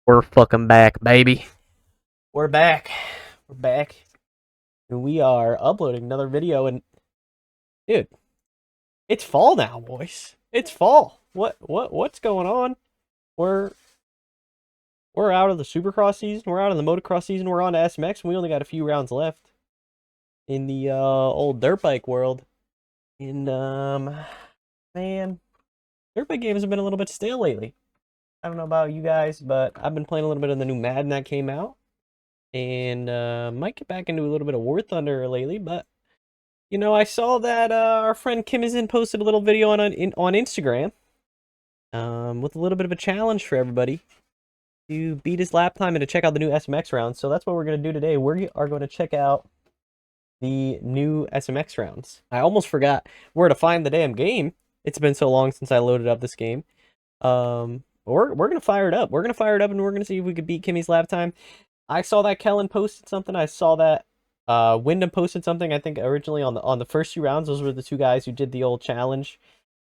We're fucking back, baby. We're back. We're back. And we are uploading another video. And dude, it's fall now, boys. It's fall. What's going on? We're we're out of the Supercross season. We're out of the motocross season. We're on to SMX, and we only got a few rounds left in the old dirt bike world. And man, dirt bike games have been a little bit stale lately. I don't know about you guys, but I've been playing a little bit of the new Madden that came out. And might get back into a little bit of War Thunder lately, but you know, I saw that our friend Kimizin posted a little video on Instagram, with a little bit of a challenge for everybody to beat his lap time and to check out the new SMX rounds. So that's what we're gonna do today. We are going to check out the new SMX rounds. I almost forgot where to find the damn game. It's been so long since I loaded up this game. We're gonna fire it up. We're gonna fire it up, and we're gonna see if we could beat Kimmy's lap time. I saw that Kellen posted something. I saw that Wyndham posted something. I think originally on the first two rounds, those were the two guys who did the old challenge,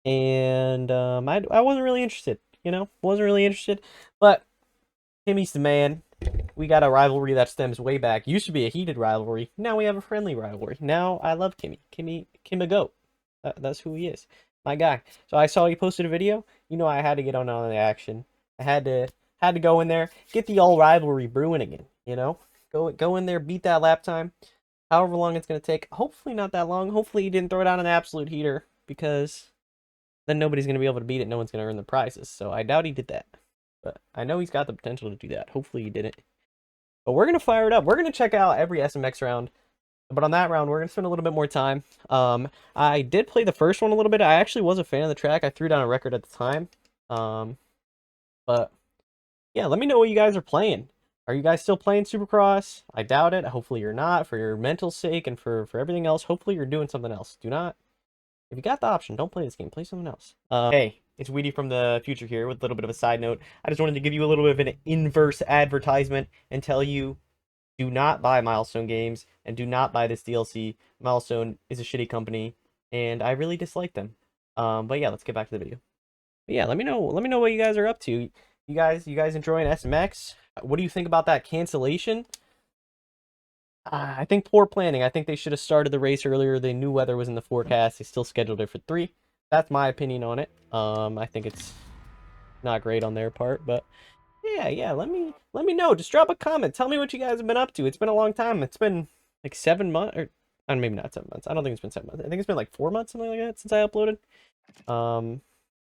and I wasn't really interested. Wasn't really interested. But Kimmy's the man. We got a rivalry that stems way back. Used to be a heated rivalry. Now we have a friendly rivalry. Now I love Kimmy. Kimmy goat. That's who he is. My guy. So I saw he posted a video. I had to get on the action. I had to go in there, get the old rivalry brewing again. Go in there, beat that lap time, however long it's gonna take. Hopefully not that long. Hopefully he didn't throw it on an absolute heater, because then nobody's gonna be able to beat it. No one's gonna earn the prizes. So I doubt he did that, but I know he's got the potential to do that. Hopefully he didn't. But we're gonna fire it up. We're gonna check out every SMX round. But on that round, we're gonna spend a little bit more time. I did play the first one a little bit. I actually was a fan of the track. I threw down a record at the time. But yeah, let me know what you guys are playing. Are you guys still playing Supercross? I doubt it. Hopefully you're not, for your mental sake and for everything else. Hopefully you're doing something else. If you got the option, don't play this game. Play something else. Hey, it's Weedy from the future here with a little bit of a side note. I just wanted to give you a little bit of an inverse advertisement and tell you, do not buy Milestone games and do not buy this DLC. Milestone is a shitty company and I really dislike them. But yeah, let's get back to the video. But yeah, let me know what you guys are up to. You guys enjoying SMX? What do you think about that cancellation? I think poor planning. I think they should have started the race earlier. They knew weather was in the forecast. They still scheduled it for 3. That's my opinion on it. I think it's not great on their part, but yeah. Let me know. Just drop a comment. Tell me what you guys have been up to. It's been a long time. It's been like 7 months, or maybe not 7 months. I don't think it's been 7 months. I think it's been like 4 months, something like that, since I uploaded.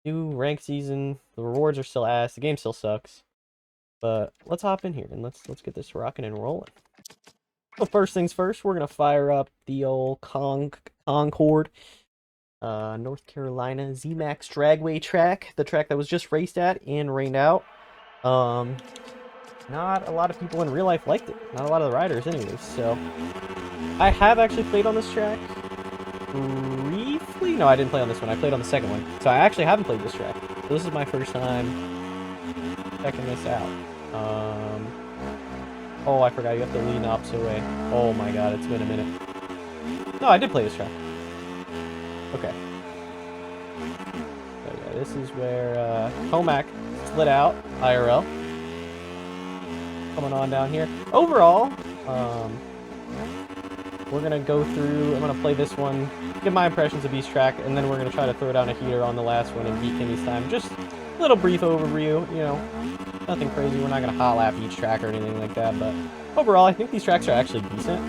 New rank season. The rewards are still ass. The game still sucks. But let's hop in here and let's get this rocking and rolling. So first things first, we're gonna fire up the old Concord, North Carolina ZMAX Dragway track, the track that was just raced at and rained out. Not a lot of people in real life liked it. Not a lot of the riders, anyways. So I have actually played on this track briefly. No, I didn't play on this one. I played on the second one. So I actually haven't played this track. So this is my first time checking this out. Oh, I forgot you have to lean the opposite way. Oh my god, it's been a minute. No, I did play this track. Okay. So yeah, this is where Tomac split out IRL. Coming on down here. Overall, we're gonna go through. I'm gonna play this one, give my impressions of each track, and then we're gonna try to throw down a heater on the last one and beat Kimmy's time. Just a little brief overview, nothing crazy. We're not gonna hot lap each track or anything like that, but overall, I think these tracks are actually decent.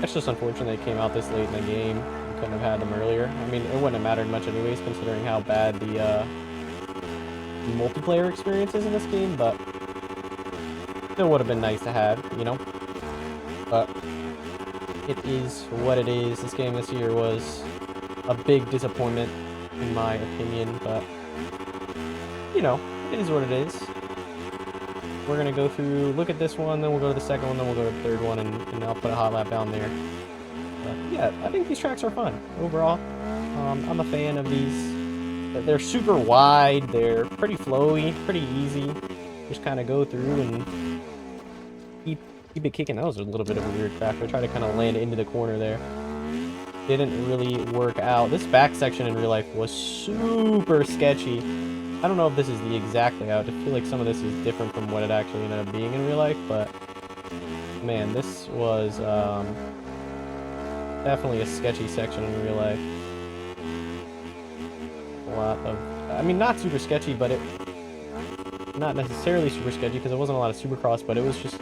It's just unfortunate they came out this late in the game. We couldn't have had them earlier. I mean, it wouldn't have mattered much anyways, considering how bad the multiplayer experience is in this game, but still would have been nice to have, But it is what it is. This game this year was a big disappointment, in my opinion, but it is what it is. We're gonna go through, look at this one, then we'll go to the second one, then we'll go to the third one, and I'll put a hot lap down there. But yeah, I think these tracks are fun overall. I'm a fan of these. They're super wide. They're pretty flowy, pretty easy. Just kind of go through and keep it kicking. That was a little bit of a weird track. I tried to kind of land into the corner there. Didn't really work out. This back section in real life was super sketchy. I don't know if this is the exact layout. I feel like some of this is different from what it actually ended up being in real life, but man, this was definitely a sketchy section in real life. A lot of, I mean, not super sketchy, but not necessarily super sketchy because it wasn't a lot of supercross, but it was just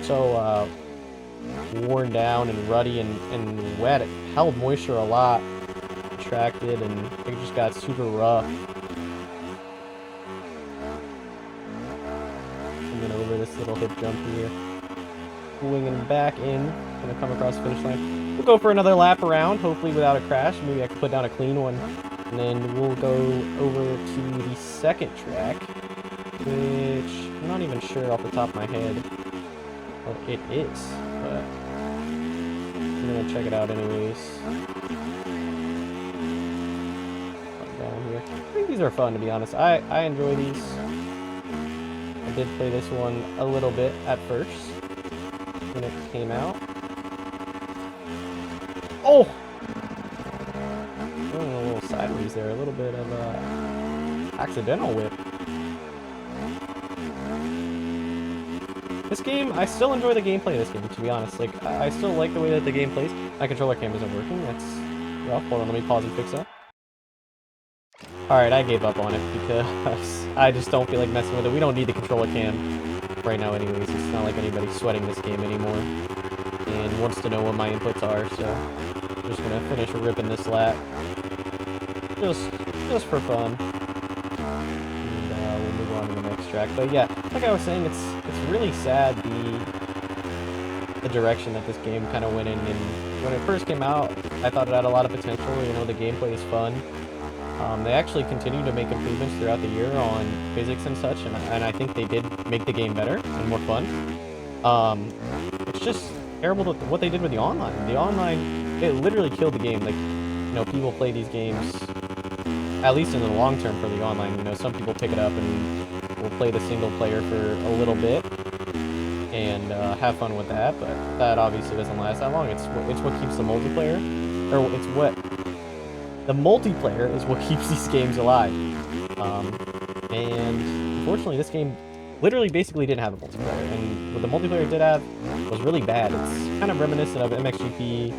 so worn down and ruddy and wet. It held moisture a lot, attracted, and it just got super rough. And then over this little hip jump here, winging back in, gonna come across the finish line. We'll go for another lap around, hopefully without a crash. Maybe I can put down a clean one. And then we'll go over to the second track, which I'm not even sure off the top of my head what it is, but I'm gonna check it out anyways. Down here. I think these are fun, to be honest. I enjoy these. I did play this one a little bit at first when it came out. Oh! Going a little sideways there, a little bit of a accidental whip. This game, I still enjoy the gameplay of this game, to be honest. Like, I still like the way that the game plays. My controller cam isn't working, that's rough. Hold on, let me pause and fix that. Alright, I gave up on it because I just don't feel like messing with it. We don't need the controller cam right now anyways. It's not like anybody's sweating this game anymore and wants to know what my inputs are, so I'm just gonna finish ripping this lap. Just for fun. And we'll move on to the next track. But yeah, like I was saying, it's really sad the direction that this game kind of went in. And when it first came out, I thought it had a lot of potential. You know, the gameplay is fun. They actually continue to make improvements throughout the year on physics and such, and I think they did make the game better and more fun. It's just terrible what they did with the online. The online, it literally killed the game. Like, you know, people play these games, at least in the long term for the online. You know, some people pick it up and will play the single player for a little bit and have fun with that, but that obviously doesn't last that long. It's what keeps the multiplayer, or it's what the multiplayer is what keeps these games alive. And unfortunately, this game literally basically didn't have a multiplayer, and what the multiplayer it did have was really bad. It's kind of reminiscent of MXGP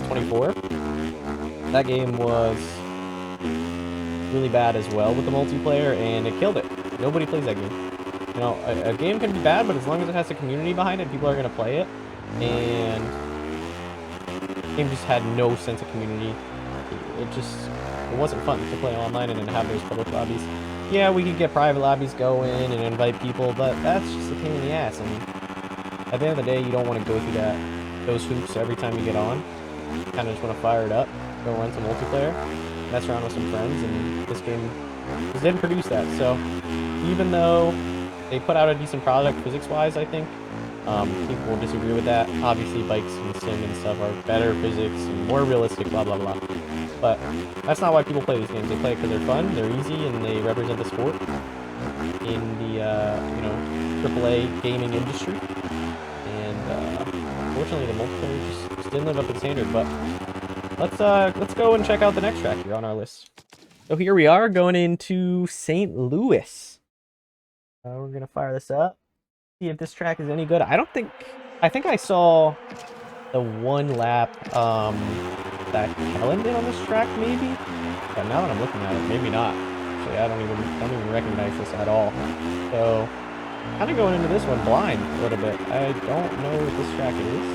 24. That game was really bad as well with the multiplayer, and it killed it. Nobody plays that game. You know, a game can be bad, but as long as it has a community behind it, people are going to play it. And the game just had no sense of community. It wasn't fun to play online and then have those public lobbies. Yeah, we could get private lobbies going and invite people, but that's just a pain in the ass. And at the end of the day, you don't want to go through those hoops every time you get on. You kind of just want to fire it up, go run some multiplayer, mess around with some friends, and this game just didn't produce that. So even though they put out a decent product physics-wise, I think, people will disagree with that. Obviously, bikes and sim and stuff are better physics and more realistic, blah, blah, blah. But that's not why people play these games. They play it because they're fun, they're easy, and they represent the sport in the, you know, AAA gaming industry. And, unfortunately, the multiplayer just didn't live up to the standard. But let's go and check out the next track here on our list. So here we are, going into St. Louis. We're going to fire this up. See if this track is any good. I think I saw the one lap that Kellen did on this track, maybe. But now that I'm looking at it, maybe not. Actually, I don't even recognize this at all. So, kind of going into this one blind a little bit. I don't know what this track is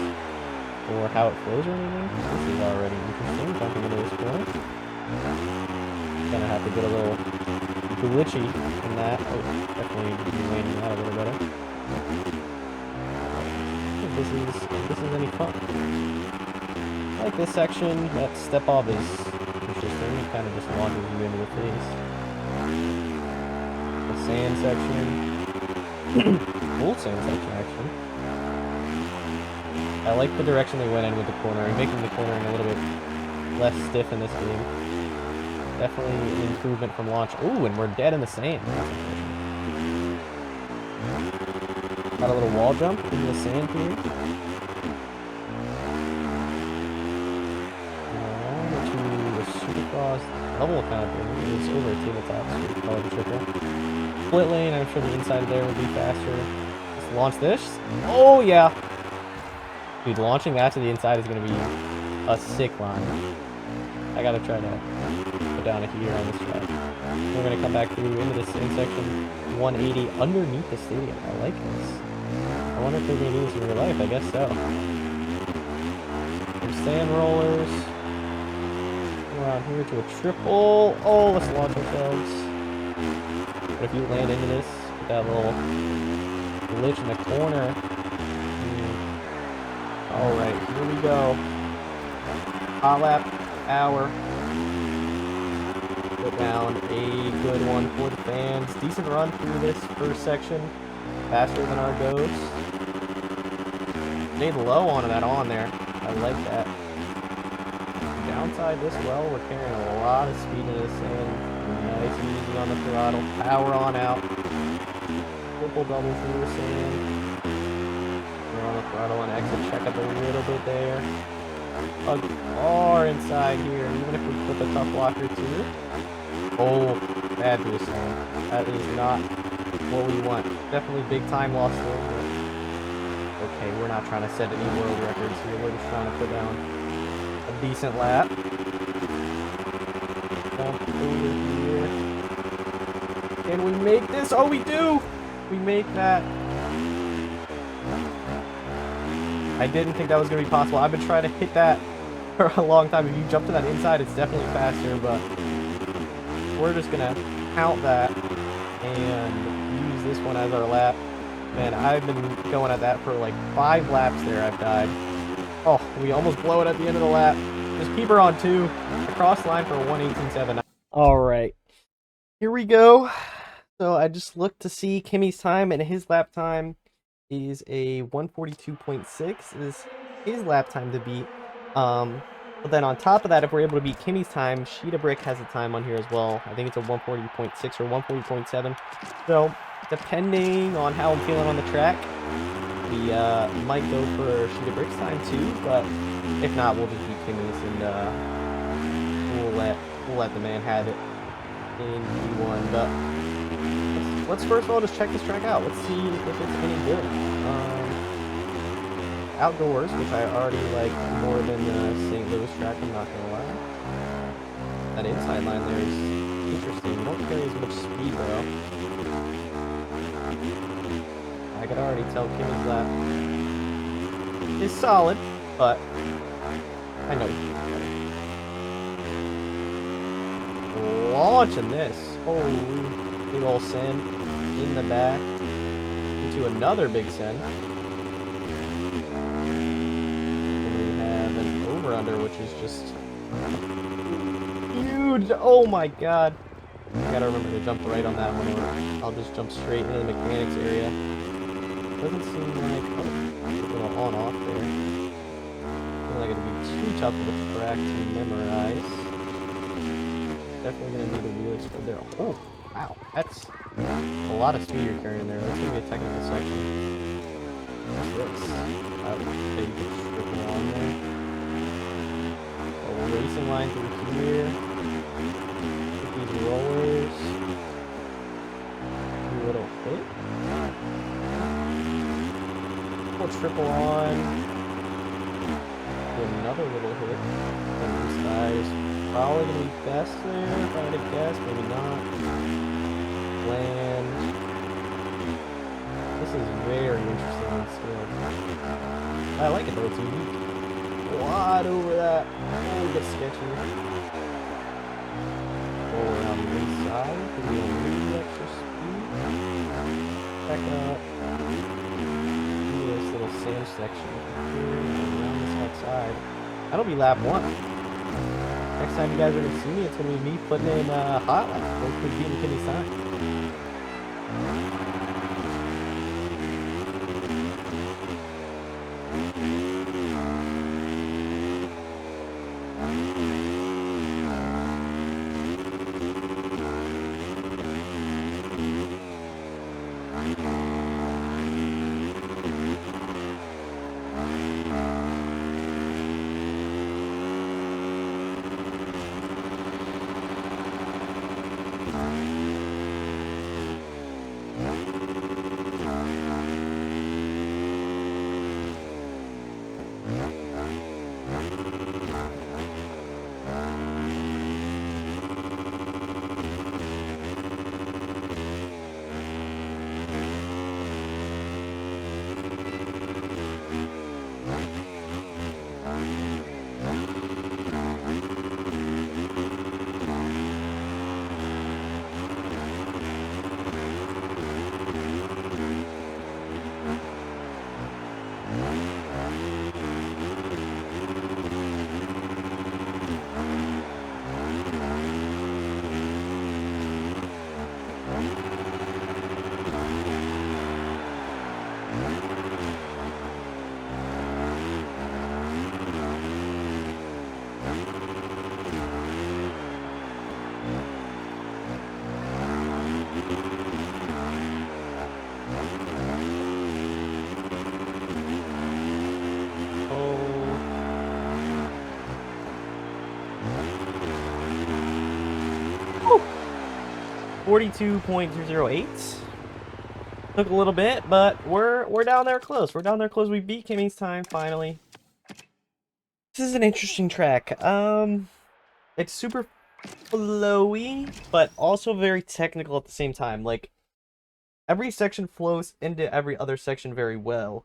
or how it flows or anything. This is already interesting. Jumping into this corner. Gonna have to get a little glitchy in that. Oh, definitely be landing that a little better. If this is any fun. I like this section. That step off is interesting. It kind of just launches you into the face. The sand section. Old sand section, actually. I like the direction they went in with the corner and making the cornering a little bit less stiff in this game. Definitely an improvement from launch. Ooh, and we're dead in the sand. Got a little wall jump into the sand here. To the Supercross. double kind of thing. It was over a tabletop, so we call it a triple. Split lane, I'm sure the inside there would be faster. Let's launch this. Oh, yeah. Dude, launching that to the inside is going to be a sick line. I got to try to put down a heater on this track. We're going to come back through into this intersection 180 underneath the stadium. I like this. I wonder if they're going to do this in real life. I guess so. Some sand rollers. Around here to a triple. Oh, let's launch ourselves. But if you land into this with that little glitch in the corner. Alright, here we go. Hot lap hour. Put down a good one for the fans. Decent run through this first section. Faster than our ghost. Stayed low on that on there. I like that. Downside this well, we're carrying a lot of speed into the sand. Nice and easy on the throttle. Power on out. Triple double through the sand. We're on the throttle and exit check up a little bit there. Hug far inside here, even if we put the tough blocker too. Oh, bad boost sand. That is not what we want. Definitely big time loss there. But okay, we're not trying to set any world records here. We're just trying to put down a decent lap. Jump over here. Can we make this? Oh, we do! We make that. I didn't think that was going to be possible. I've been trying to hit that for a long time. If you jump to that inside, it's definitely faster, but we're just going to count that and use this one as our lap. Man, I've been going at that for like 5 laps there. I've died. Oh, we almost blow it at the end of the lap. Just keep her on 2. Across the line for a 1:18.7. All right. Here we go. So I just looked to see Kimmy's time, and his lap time is a 1:42.6 is his lap time to beat. But then on top of that, if we're able to beat Kimmy's time, Sheeta Brick has a time on here as well. I think it's a 1:40.6 or 1:40.7. So depending on how I'm feeling on the track, we might go for Sheeta Brick's time too. But if not, we'll just beat Kimmy's and we'll let the man have it in P1. But let's first of all just check this track out. Let's see if it's any good. Outdoors, which I already like more than the St. Louis track, I'm not gonna lie. That inside line there is interesting. You don't carry as much speed though. I could already tell Kimmy's lap is solid, but I know you can do better. Launching this. Holy big ol' send in the back into another big send. And we have an over-under, which is just huge. Oh my god. I gotta remember to jump right on that one, or I'll just jump straight into the mechanics area. Doesn't seem like a little on-off there. I feel like it'd be too tough of a track to memorize. Definitely gonna need a wheel spread there. Oh, wow, that's a lot of speed you're carrying there. That's gonna be a technical section. What's this? I would say you could strip it on there. A racing line through here. With these rollers. A little hit. Triple on. Do another little hit. And this guy is probably gonna be best there. If I had to guess, maybe not. Land. This is very interesting on still. I like it though, it's unique. A lot over that. Oh, it gets sketchy. Go around the inside. Give me a little extra speed. Back up. Sand section here around this outside. That'll be lap 1. Next time you guys are gonna see me, it's gonna be me putting in hot lap. Hopefully beating Kimmy's time. 42.208. Took a little bit, but we're down there close. We're down there close. We beat Kimmy's time finally. This is an interesting track. It's super flowy, but also very technical at the same time. Like, every section flows into every other section very well.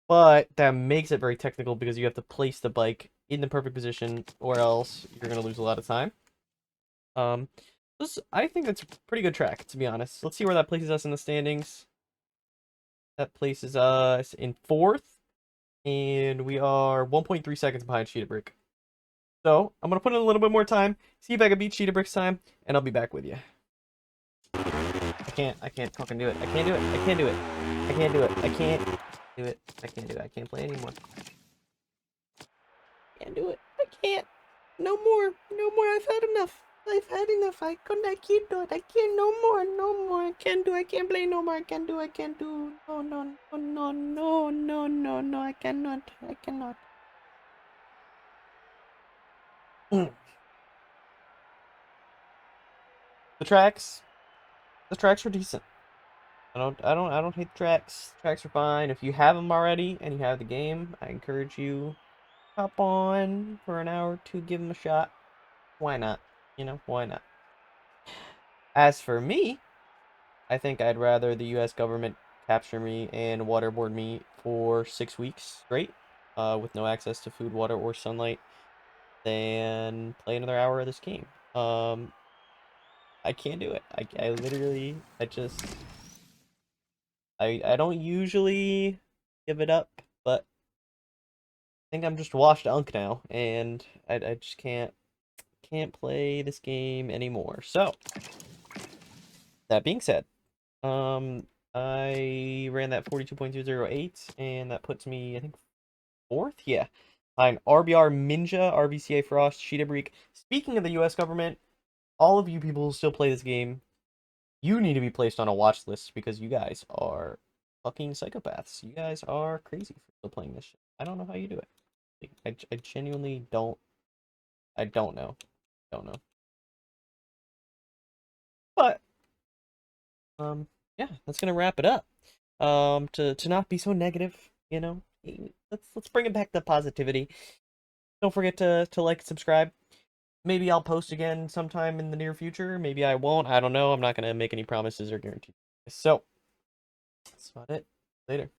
But that makes it very technical because you have to place the bike in the perfect position or else you're going to lose a lot of time. I think that's a pretty good track, to be honest. Let's see where that places us in the standings. That places us in 4th, and we are 1.3 seconds behind Cheetah Brick. So, I'm going to put in a little bit more time, see if I can beat Cheetah Brick's time, and I'll be back with you. I can't fucking do it. I can't do it. I can't do it. I can't do it. I can't do it. I can't do it. I can't play anymore. I can't do it. I can't. No more. No more. I've had enough. I've had enough. I can't do it. I can't. No more. No more. I can't do. I can't play no more. I can't do. I can't do. No, no, no, no, no, no, no, no. I cannot. I cannot. The tracks. The tracks are decent. I don't hate the tracks. Tracks are fine. If you have them already and you have the game, I encourage you hop on for an hour or two, give them a shot. Why not? You know, why not? As for me, I think I'd rather the U.S. government capture me and waterboard me for 6 weeks straight, with no access to food, water, or sunlight, than play another hour of this game. I can't do it. I literally, I don't usually give it up, but I think I'm just washed unk now, and I just can't play this game anymore. So, that being said, I ran that 42.208, and that puts me, I think, 4th? Yeah. Behind RBR Ninja, RVCA Frost, Cheetah Break. Speaking of the US government, all of you people who still play this game, you need to be placed on a watch list because you guys are fucking psychopaths. You guys are crazy for still playing this shit. I don't know how you do it. I genuinely don't. I don't know. Don't know. But yeah, that's gonna wrap it up. To not be so negative, you know. Let's bring it back to positivity. Don't forget to like and subscribe. Maybe I'll post again sometime in the near future. Maybe I won't. I don't know. I'm not gonna make any promises or guarantees. So that's about it. Later.